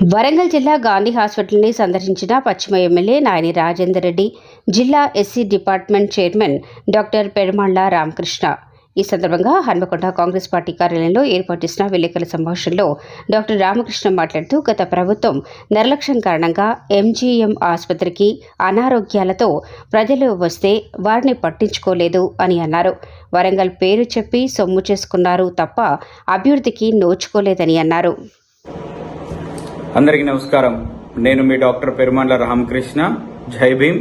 వరంగల్ జిల్లా గాంధీ హాస్పిటల్ని సందర్శించిన పశ్చిమ ఎమ్మెల్యే నాయని రాజేందర్ రెడ్డి, జిల్లా SC department chairman doctor Perumalla Ramakrishna. ఈ సందర్భంగా హన్మకొండ కాంగ్రెస్ పార్టీ కార్యాలయంలో ఏర్పాటు చేసిన విలేకరుల సమావేశంలో డాక్టర్ రామకృష్ణ మాట్లాడుతూ, గత ప్రభుత్వం నిర్లక్ష్యం కారణంగా ఎంజీఎం ఆసుపత్రికి అనారోగ్యాలతో ప్రజలు వస్తే వారిని పట్టించుకోలేదు అని అన్నారు. వరంగల్ పేరు చెప్పి సొమ్ము చేసుకున్నారు తప్ప అభివృద్ధికి నోచుకోలేదని అన్నారు. అందరికీ నమస్కారం. నేను మీ డాక్టర్ పెరుమాళ్ల రామకృష్ణ. జై భీమ్.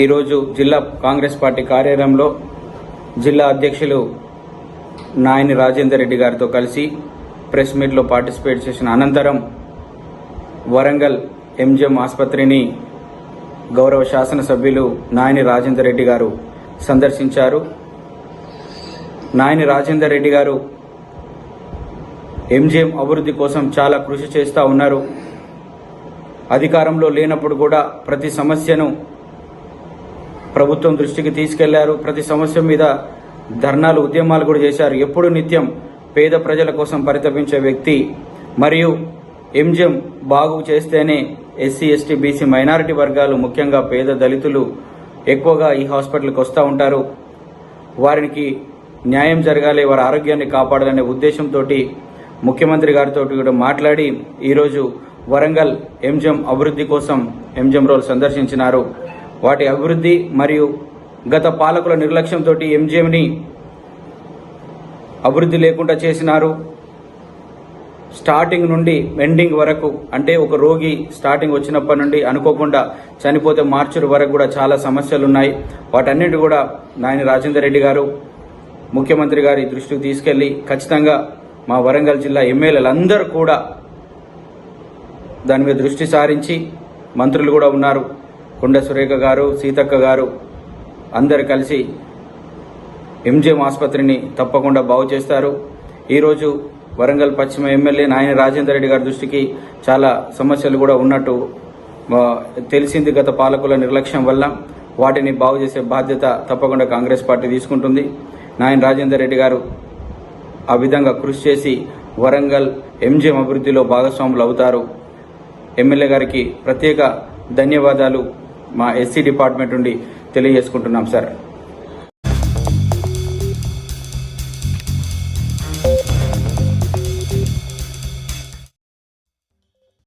ఈరోజు జిల్లా కాంగ్రెస్ పార్టీ కార్యాలయంలో జిల్లా అధ్యక్షులు నాయని రాజేందర్ రెడ్డి గారితో కలిసి ప్రెస్ మీట్లో పార్టిసిపేట్ చేసిన అనంతరం వరంగల్ ఎంజిఎం ఆసుపత్రిని గౌరవ శాసనసభ్యులు నాయని రాజేందర్ రెడ్డి గారు సందర్శించారు. నాయని రాజేందర్ రెడ్డి గారు ఎంజిఎం అభివృద్ధి కోసం చాలా కృషి చేస్తూ ఉన్నారు. అధికారంలో లేనప్పుడు కూడా ప్రతి సమస్యను ప్రభుత్వం దృష్టికి తీసుకెళ్లారు. ప్రతి సమస్య మీద ధర్నాలు, ఉద్యమాలు కూడా చేశారు. ఎప్పుడు నిత్యం పేద ప్రజల కోసం పరితపించే వ్యక్తి. మరియు ఎంజిఎం బాగు చేస్తేనే ఎస్సీ, ఎస్టీ, బీసీ, మైనారిటీ వర్గాలు, ముఖ్యంగా పేద దళితులు ఎక్కువగా ఈ హాస్పిటల్కి వస్తూ ఉంటారు. వారికి న్యాయం జరగాలి, వారి ఆరోగ్యాన్ని కాపాడాలనే ఉద్దేశంతో ముఖ్యమంత్రి గారితో కూడా మాట్లాడి ఈరోజు వరంగల్ ఎంజిఎం అభివృద్ధి కోసం ఎంజిఎం రోడ్ సందర్శించినారు. వాటి అభివృద్ధి మరియు గత పాలకుల నిర్లక్ష్యంతో ఎంజిఎంని అభివృద్ధి లేకుండా చేసినారు. స్టార్టింగ్ నుండి ఎండింగ్ వరకు, అంటే ఒక రోగి స్టార్టింగ్ వచ్చినప్పటి నుండి అనుకోకుండా చనిపోతే మార్చి వరకు కూడా చాలా సమస్యలు ఉన్నాయి. వాటన్నిటి కూడా నాయని రాజేందర్ రెడ్డి గారు ముఖ్యమంత్రి గారి దృష్టికి తీసుకెళ్లి ఖచ్చితంగా మా వరంగల్ జిల్లా ఎమ్మెల్యేలందరూ కూడా దాని మీద దృష్టి సారించి, మంత్రులు కూడా ఉన్నారు, కొండ సురేఖ గారు, సీతక్క గారు, అందరు కలిసి ఎంజిఎం ఆసుపత్రిని తప్పకుండా బాగు చేస్తారు. ఈరోజు వరంగల్ పశ్చిమ ఎమ్మెల్యే నాయని రాజేందర్ రెడ్డి గారి దృష్టికి చాలా సమస్యలు కూడా ఉన్నట్టు తెలిసింది. గత పాలకుల నిర్లక్ష్యం వల్ల వాటిని బాగు చేసే బాధ్యత తప్పకుండా కాంగ్రెస్ పార్టీ తీసుకుంటుంది. నాయని రాజేందర్ రెడ్డి గారు ఆ విధంగా కృషి చేసి వరంగల్ ఎంజిఎం అభివృద్ధిలో భాగస్వాములు అవుతారు. ఎమ్మెల్యే గారికి ప్రత్యేక ధన్యవాదాలు మా ఎస్సీ డిపార్ట్మెంట్ నుండి తెలియజేసుకుంటున్నాం సార్.